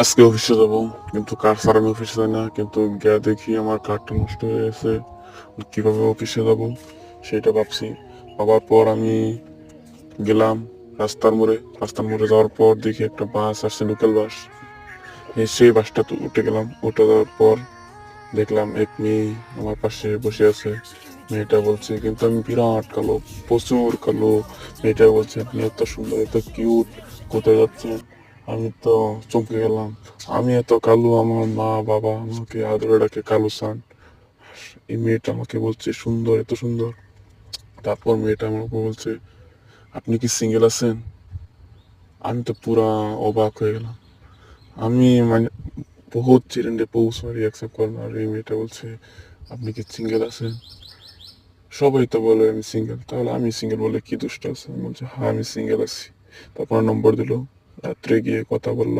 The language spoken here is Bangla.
আজকে অফিসে যাব, কিন্তু কার্ড ছাড়া আমি অফিসে যাই না। কিন্তু গিয়ে দেখি আমার কার্ডটা নষ্ট হয়ে গেছে। কিভাবে অফিসে যাব সেটা ভাবছি। ভাবার পর আমি গেলাম রাস্তার মোড়ে যাওয়ার পর দেখি একটা বাস আসছে, লোকাল বাস। সেই বাসটা উঠে গেলাম। উঠে যাওয়ার পর দেখলাম এক মেয়ে আমার পাশে বসে আছে। মেয়েটা বলছে, কিন্তু আমি বিরাট কালো, প্রচুর কালো। মেয়েটা বলছে, আপনি এত সুন্দর, এত কিউট, কোথায় যাচ্ছেন? আমি তো চমকে গেলাম। আমি এত কালো, আমার মা বাবা আমাকে আদরে ডাকে কালো সান। এই মেয়েটা আমাকে বলছে সুন্দর, এত সুন্দর। তারপর মেয়েটা আমাকে বলছে, আপনি কি সিঙ্গেল আছেন? আমি তো পুরা অবাক হয়ে গেলাম। আমি মানে বহুত চিরেন্ডে পৌঁছ মারি অ্যাকসেপ্ট করলাম। আর এই মেয়েটা বলছে, আপনি কি সিঙ্গেল আছেন? সবাই তো বলে আমি সিঙ্গেল, তাহলে আমি সিঙ্গেল বলে কি দুষ্ট আছে? আমি বলছি, হ্যাঁ আমি সিঙ্গেল আছি। তারপর নম্বর দিল। রাত্রে গিয়ে কথা বললাম।